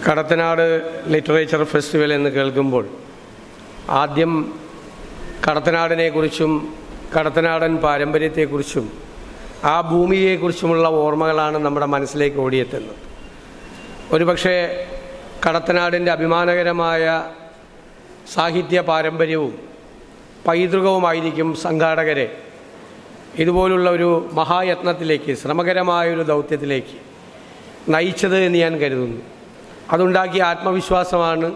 Kadathanad literature festival എന്ന് കേൾക്കുമ്പോൾ ആദ്യം കടത്തനാടിനെക്കുറിച്ചും കടത്തനാടൻ പാരമ്പര്യത്തെക്കുറിച്ചും ആ ഭൂമിയെക്കുറിച്ചുമുള്ള ഓർമ്മകളാണ് നമ്മുടെ മനസ്സിലേക്ക് ഓടിയെത്തുന്നത്. ഒരുപക്ഷെ കടത്തനാടിൻ്റെ അഭിമാനകരമായ സാഹിത്യ പാരമ്പര്യവും പൈതൃകവുമായിരിക്കും സംഘാടകരെ ഇതുപോലുള്ള ഒരു മഹായത്നത്തിലേക്ക്, ശ്രമകരമായൊരു ദൗത്യത്തിലേക്ക് നയിച്ചത് എന്ന് ഞാൻ കരുതുന്നു. അതുണ്ടാക്കിയ ആത്മവിശ്വാസമാണ്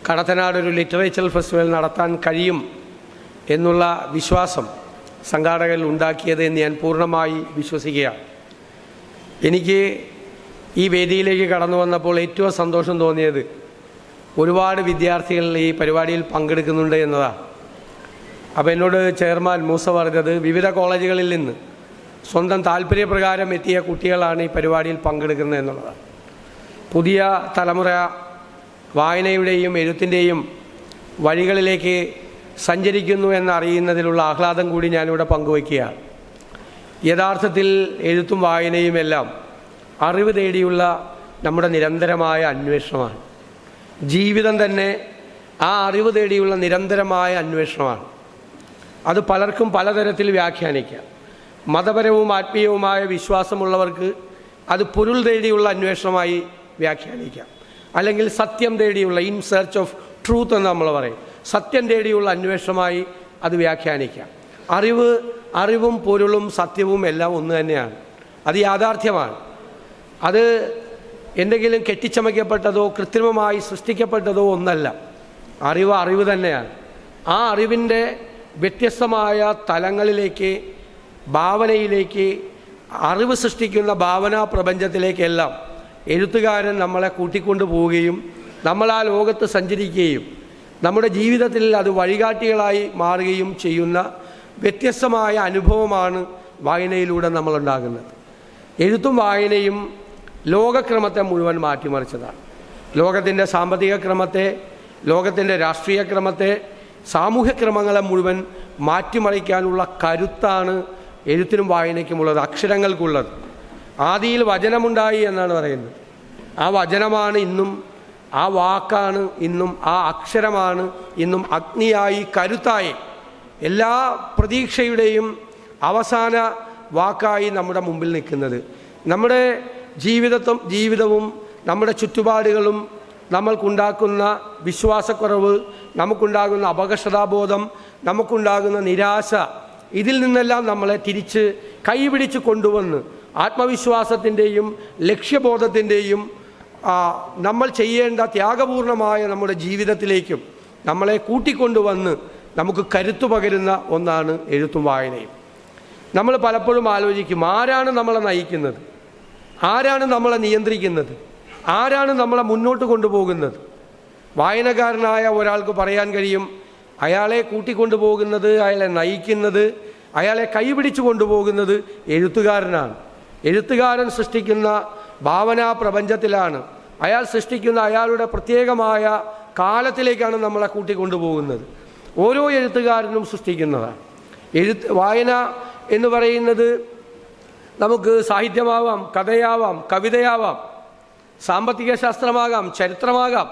കടത്തനാട് ഒരു ലിറ്ററേച്ചർ ഫെസ്റ്റിവൽ നടത്താൻ കഴിയും എന്നുള്ള വിശ്വാസം സംഘാടകർ ഉണ്ടാക്കിയത് എന്ന് ഞാൻ പൂർണ്ണമായി വിശ്വസിക്കുകയാണ്. എനിക്ക് ഈ വേദിയിലേക്ക് കടന്നു വന്നപ്പോൾ ഏറ്റവും സന്തോഷം തോന്നിയത് ഒരുപാട് വിദ്യാർത്ഥികൾ ഈ പരിപാടിയിൽ പങ്കെടുക്കുന്നുണ്ട് എന്നതാണ്. അപ്പോൾ എന്നോട് ചെയർമാൻ മൂസ പറഞ്ഞത് വിവിധ കോളേജുകളിൽ നിന്ന് സ്വന്തം താല്പര്യപ്രകാരം എത്തിയ കുട്ടികളാണ് ഈ പരിപാടിയിൽ പങ്കെടുക്കുന്നത് എന്നുള്ളതാണ്. പുതിയ തലമുറ വായനയുടെയും എഴുത്തിൻ്റെയും വഴികളിലേക്ക് സഞ്ചരിക്കുന്നു എന്നറിയുന്നതിലുള്ള ആഹ്ലാദം കൂടി ഞാനിവിടെ പങ്കുവയ്ക്കുകയാണ്. യഥാർത്ഥത്തിൽ എഴുത്തും വായനയും എല്ലാം അറിവ് തേടിയുള്ള നമ്മുടെ നിരന്തരമായ അന്വേഷണമാണ്. ജീവിതം തന്നെ ആ അറിവ് തേടിയുള്ള നിരന്തരമായ അന്വേഷണമാണ്. അത് പലർക്കും പലതരത്തിൽ വ്യാഖ്യാനിക്കാം. മതപരവും ആത്മീയവുമായ വിശ്വാസമുള്ളവർക്ക് അത് പൊരുൾ തേടിയുള്ള അന്വേഷണമായി വ്യാഖ്യാനിക്കാം. അല്ലെങ്കിൽ സത്യം തേടിയുള്ള ഇൻ സെർച്ച് ഓഫ് ട്രൂത്ത് എന്ന് നമ്മൾ പറയും, സത്യം തേടിയുള്ള അന്വേഷണമായി അത് വ്യാഖ്യാനിക്കാം. അറിവും പൊരുളും സത്യവും എല്ലാം ഒന്ന് തന്നെയാണ്. അത് യാഥാർത്ഥ്യമാണ്. അത് എന്തെങ്കിലും കെട്ടിച്ചമയ്ക്കപ്പെട്ടതോ കൃത്രിമമായി സൃഷ്ടിക്കപ്പെട്ടതോ ഒന്നല്ല. അറിവ് തന്നെയാണ്. ആ അറിവിൻ്റെ വ്യത്യസ്തമായ തലങ്ങളിലേക്ക്, ഭാവനയിലേക്ക്, അറിവ് സൃഷ്ടിക്കുന്ന ഭാവനാ പ്രപഞ്ചത്തിലേക്കെല്ലാം എഴുത്തുകാരൻ നമ്മളെ കൂട്ടിക്കൊണ്ടു പോവുകയും നമ്മൾ ആ ലോകത്ത് സഞ്ചരിക്കുകയും നമ്മുടെ ജീവിതത്തിൽ അത് വഴികാട്ടികളായി മാറുകയും ചെയ്യുന്ന വ്യത്യസ്തമായ അനുഭവമാണ് വായനയിലൂടെ നമ്മളുണ്ടാകുന്നത്. എഴുത്തും വായനയും ലോകക്രമത്തെ മുഴുവൻ മാറ്റിമറിച്ചതാണ്. ലോകത്തിൻ്റെ സാമ്പത്തിക ക്രമത്തെ, ലോകത്തിൻ്റെ രാഷ്ട്രീയ ക്രമത്തെ, സാമൂഹ്യ ക്രമങ്ങളെ മുഴുവൻ മാറ്റിമറിക്കാനുള്ള കരുത്താണ് എഴുത്തിനും വായനയ്ക്കുമുള്ളത്, അക്ഷരങ്ങൾക്കുള്ളത്. ആദിയിൽ വചനമുണ്ടായി എന്നാണ് പറയുന്നത്. ആ വചനമാണ് ഇന്നും, ആ വാക്കാണ് ഇന്നും, ആ അക്ഷരമാണ് ഇന്നും അഗ്നിയായി കരുത്തായി എല്ലാ പ്രതീക്ഷയുടെയും അവസാന വാക്കായി നമ്മുടെ മുമ്പിൽ നിൽക്കുന്നത്. നമ്മുടെ ജീവിതവും നമ്മുടെ ചുറ്റുപാടുകളും നമ്മൾക്കുണ്ടാക്കുന്ന വിശ്വാസക്കുറവ്, നമുക്കുണ്ടാകുന്ന അപകർഷതാബോധം, നമുക്കുണ്ടാകുന്ന നിരാശ, ഇതിൽ നിന്നെല്ലാം നമ്മളെ തിരിച്ച് കൈപിടിച്ച് കൊണ്ടുവന്ന് ആത്മവിശ്വാസത്തിൻ്റെയും ലക്ഷ്യബോധത്തിൻ്റെയും നമ്മൾ ചെയ്യേണ്ട ത്യാഗപൂർണമായ നമ്മുടെ ജീവിതത്തിലേക്കും നമ്മളെ കൂട്ടിക്കൊണ്ടുവന്ന് നമുക്ക് കരുത്തു പകരുന്ന ഒന്നാണ് എഴുത്തും വായനയും. നമ്മൾ പലപ്പോഴും ആലോചിക്കും, ആരാണ് നമ്മളെ നയിക്കുന്നത്, ആരാണ് നമ്മളെ നിയന്ത്രിക്കുന്നത്, ആരാണ് നമ്മളെ മുന്നോട്ട് കൊണ്ടുപോകുന്നത്? വായനക്കാരനായ ഒരാൾക്ക് പറയാൻ കഴിയും, അയാളെ കൂട്ടിക്കൊണ്ടുപോകുന്നത്, അയാളെ നയിക്കുന്നത്, അയാളെ കൈപിടിച്ചു കൊണ്ടുപോകുന്നത് എഴുത്തുകാരനാണ്. എഴുത്തുകാരൻ സൃഷ്ടിക്കുന്ന ഭാവനാ പ്രപഞ്ചത്തിലാണ്, അയാൾ സൃഷ്ടിക്കുന്ന അയാളുടെ പ്രത്യേകമായ കാലത്തിലേക്കാണ് നമ്മളെ കൂട്ടിക്കൊണ്ടുപോകുന്നത്. ഓരോ എഴുത്തുകാരനും സൃഷ്ടിക്കുന്നതാണ്. വായന എന്ന് പറയുന്നത് നമുക്ക് സാഹിത്യമാവാം, കഥയാവാം, കവിതയാവാം, സാമ്പത്തിക ശാസ്ത്രമാകാം, ചരിത്രമാകാം,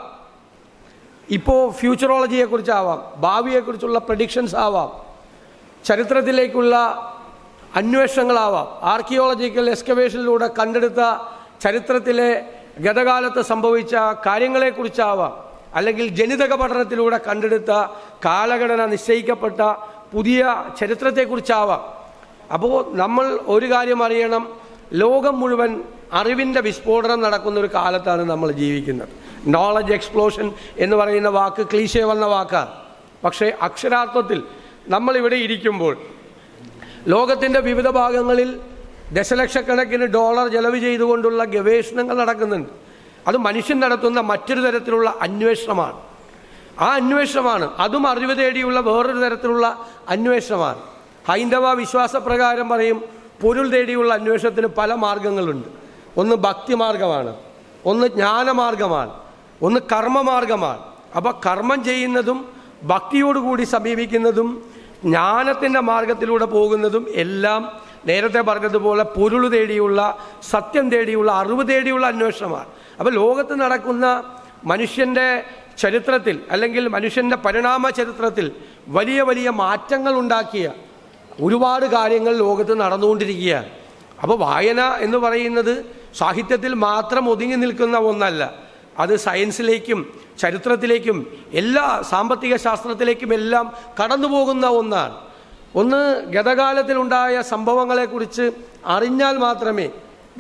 ഇപ്പോൾ ഫ്യൂച്ചറോളജിയെക്കുറിച്ചാവാം, ഭാവിയെക്കുറിച്ചുള്ള പ്രഡിക്ഷൻസ് ആവാം, ചരിത്രത്തിലേക്കുള്ള അന്വേഷണങ്ങളാവാം, ആർക്കിയോളജിക്കൽ എക്സ്കവേഷനിലൂടെ കണ്ടെടുത്ത ചരിത്രത്തിലെ ഗതകാലത്ത് സംഭവിച്ച കാര്യങ്ങളെക്കുറിച്ചാവാം, അല്ലെങ്കിൽ ജനിതക പഠനത്തിലൂടെ കണ്ടെടുത്ത കാലഘടന നിശ്ചയിക്കപ്പെട്ട പുതിയ ചരിത്രത്തെക്കുറിച്ചാവാം. അപ്പോൾ നമ്മൾ ഒരു കാര്യം അറിയണം, ലോകം മുഴുവൻ അറിവിൻ്റെ വിസ്ഫോടനം നടക്കുന്ന ഒരു കാലത്താണ് നമ്മൾ ജീവിക്കുന്നത്. നോളജ് എക്സ്പ്ലോഷൻ എന്ന് പറയുന്ന വാക്ക് ക്ലീശേ വന്ന വാക്കാണ്. പക്ഷേ അക്ഷരാർത്ഥത്തിൽ നമ്മളിവിടെ ഇരിക്കുമ്പോൾ ലോകത്തിൻ്റെ വിവിധ ഭാഗങ്ങളിൽ ദശലക്ഷക്കണക്കിന് ഡോളർ ചെലവ് ചെയ്തുകൊണ്ടുള്ള ഗവേഷണങ്ങൾ നടക്കുന്നുണ്ട്. അത് മനുഷ്യൻ നടത്തുന്ന മറ്റൊരു തരത്തിലുള്ള അന്വേഷണമാണ്. ആ അന്വേഷണമാണ്, അതും അറിവ് തേടിയുള്ള വേറൊരു തരത്തിലുള്ള അന്വേഷണമാണ്. ഹൈന്ദവ വിശ്വാസപ്രകാരം പറയും, പൊരുൾ തേടിയുള്ള അന്വേഷണത്തിന് പല മാർഗങ്ങളുണ്ട്. ഒന്ന് ഭക്തിമാർഗമാണ്, ഒന്ന് ജ്ഞാനമാർഗമാണ്, ഒന്ന് കർമ്മമാർഗമാണ്. അപ്പോൾ കർമ്മം ചെയ്യുന്നതും ഭക്തിയോടുകൂടി സമീപിക്കുന്നതും ജ്ഞാനത്തിൻ്റെ മാർഗത്തിലൂടെ പോകുന്നതും എല്ലാം നേരത്തെ പറഞ്ഞതുപോലെ പൊരുൾ തേടിയുള്ള, സത്യം തേടിയുള്ള, അറിവ് തേടിയുള്ള അന്വേഷണമാണ്. അപ്പോൾ ലോകത്ത് നടക്കുന്ന മനുഷ്യൻ്റെ ചരിത്രത്തിൽ അല്ലെങ്കിൽ മനുഷ്യൻ്റെ പരിണാമ ചരിത്രത്തിൽ വലിയ വലിയ മാറ്റങ്ങൾ ഉണ്ടാക്കിയ ഒരുപാട് കാര്യങ്ങൾ ലോകത്ത് നടന്നുകൊണ്ടിരിക്കുകയാണ്. അപ്പോൾ വായന എന്ന് പറയുന്നത് സാഹിത്യത്തിൽ മാത്രം ഒതുങ്ങി നിൽക്കുന്ന ഒന്നല്ല, അത് സയൻസിലേക്കും ചരിത്രത്തിലേക്കും എല്ലാ സാമ്പത്തിക ശാസ്ത്രത്തിലേക്കും എല്ലാം കടന്നു പോകുന്ന ഒന്നാണ്. ഒന്ന് ഗതകാലത്തിലുണ്ടായ സംഭവങ്ങളെക്കുറിച്ച് അറിഞ്ഞാൽ മാത്രമേ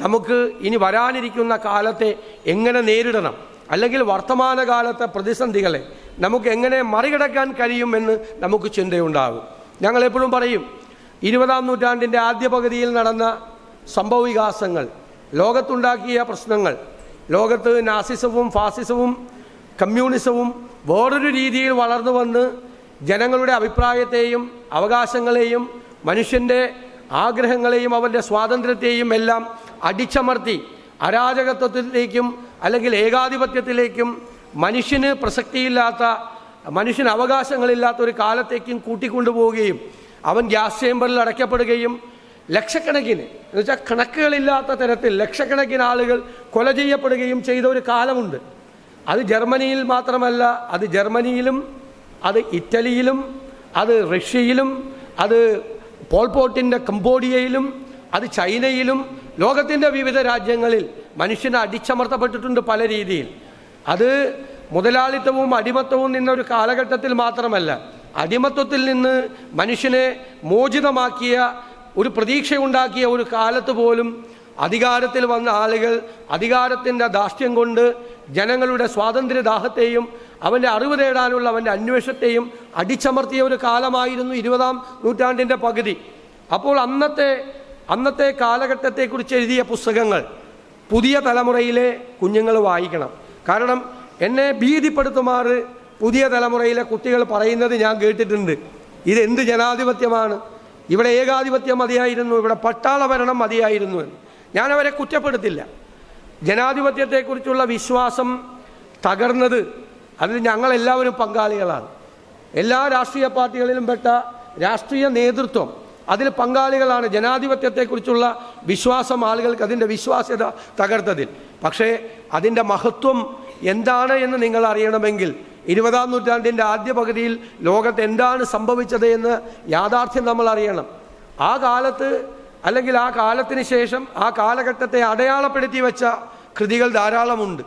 നമുക്ക് ഇനി വരാനിരിക്കുന്ന കാലത്തെ എങ്ങനെ നേരിടണം, അല്ലെങ്കിൽ വർത്തമാനകാലത്തെ പ്രതിസന്ധികളെ നമുക്ക് എങ്ങനെ മറികടക്കാൻ കഴിയുമെന്ന് നമുക്ക് ചിന്തയുണ്ടാകും. ഞങ്ങളെപ്പോഴും പറയും, 20-ാം നൂറ്റാണ്ടിൻ്റെ ആദ്യ പകുതിയിൽ നടന്ന സംഭവവികാസങ്ങൾ, ലോകത്തുണ്ടാക്കിയ പ്രശ്നങ്ങൾ, ലോകത്ത് നാസിസവും ഫാസിസവും കമ്മ്യൂണിസവും വേറൊരു രീതിയിൽ വളർന്നു വന്ന് ജനങ്ങളുടെ അഭിപ്രായത്തെയും അവകാശങ്ങളെയും മനുഷ്യൻ്റെ ആഗ്രഹങ്ങളെയും അവൻ്റെ സ്വാതന്ത്ര്യത്തെയും എല്ലാം അടിച്ചമർത്തി അരാജകത്വത്തിലേക്കും അല്ലെങ്കിൽ ഏകാധിപത്യത്തിലേക്കും മനുഷ്യന് പ്രസക്തിയില്ലാത്ത, മനുഷ്യന് അവകാശങ്ങളില്ലാത്ത ഒരു കാലത്തേക്കും കൂട്ടിക്കൊണ്ടുപോവുകയും അവൻ ഗ്യാസ് ചേമ്പറിൽ അടയ്ക്കപ്പെടുകയും ലക്ഷക്കണക്കിന് എന്ന് വെച്ചാൽ കണക്കുകളില്ലാത്ത തരത്തിൽ ലക്ഷക്കണക്കിന് ആളുകൾ കൊല ചെയ്യപ്പെടുകയും ചെയ്ത ഒരു കാലമുണ്ട്. അത് ജർമ്മനിയിൽ മാത്രമല്ല, അത് ജർമ്മനിയിലും അത് ഇറ്റലിയിലും അത് റഷ്യയിലും അത് പോൾപോട്ടിൻ്റെ കംബോഡിയയിലും അത് ചൈനയിലും ലോകത്തിൻ്റെ വിവിധ രാജ്യങ്ങളിൽ മനുഷ്യന് അടിച്ചമർത്തപ്പെട്ടിട്ടുണ്ട് പല രീതിയിൽ. അത് മുതലാളിത്തവും അടിമത്തവും നിന്നൊരു കാലഘട്ടത്തിൽ മാത്രമല്ല, അടിമത്വത്തിൽ നിന്ന് മനുഷ്യനെ മോചിതമാക്കിയ ഒരു പ്രതീക്ഷയുണ്ടാക്കിയ ഒരു കാലത്ത് പോലും അധികാരത്തിൽ വന്ന ആളുകൾ അധികാരത്തിൻ്റെ ധാർഷ്ട്യം കൊണ്ട് ജനങ്ങളുടെ സ്വാതന്ത്ര്യദാഹത്തെയും അവൻ്റെ അറിവ് നേടാനുള്ള അവൻ്റെ അന്വേഷണത്തെയും അടിച്ചമർത്തിയ ഒരു കാലമായിരുന്നു 20-ാം നൂറ്റാണ്ടിൻ്റെ പകുതി. അപ്പോൾ അന്നത്തെ കാലഘട്ടത്തെക്കുറിച്ച് എഴുതിയ പുസ്തകങ്ങൾ പുതിയ തലമുറയിലെ കുഞ്ഞുങ്ങൾ വായിക്കണം. കാരണം എന്നെ ഭീതിപ്പെടുത്തുമാറ് പുതിയ തലമുറയിലെ കുട്ടികൾ പറയുന്നത് ഞാൻ കേട്ടിട്ടുണ്ട്, ഇതെന്ത് ജനാധിപത്യമാണ്, ഇവിടെ ഏകാധിപത്യം മതിയായിരുന്നു, ഇവിടെ പട്ടാള ഭരണം മതിയായിരുന്നു എന്ന്. ഞാനവരെ കുറ്റപ്പെടുത്തില്ല. ജനാധിപത്യത്തെക്കുറിച്ചുള്ള വിശ്വാസം തകർന്നത് അതിൽ ഞങ്ങളെല്ലാവരും പങ്കാളികളാണ്. എല്ലാ രാഷ്ട്രീയ പാർട്ടികളിലും പെട്ട രാഷ്ട്രീയ നേതൃത്വം അതിൽ പങ്കാളികളാണ്. ജനാധിപത്യത്തെക്കുറിച്ചുള്ള വിശ്വാസം ആളുകൾക്ക് അതിൻ്റെ വിശ്വാസ്യത തകർത്തതിൽ. പക്ഷേ അതിൻ്റെ മഹത്വം എന്താണ് എന്ന് നിങ്ങൾ അറിയണമെങ്കിൽ 20-ാം നൂറ്റാണ്ടിൻ്റെ ആദ്യ പകുതിയിൽ ലോകത്ത് എന്താണ് സംഭവിച്ചത് എന്ന് യാഥാർത്ഥ്യം നമ്മൾ അറിയണം. ആ കാലത്ത് അല്ലെങ്കിൽ ആ കാലത്തിന് ശേഷം ആ കാലഘട്ടത്തെ അടയാളപ്പെടുത്തി വെച്ച കൃതികൾ ധാരാളമുണ്ട്.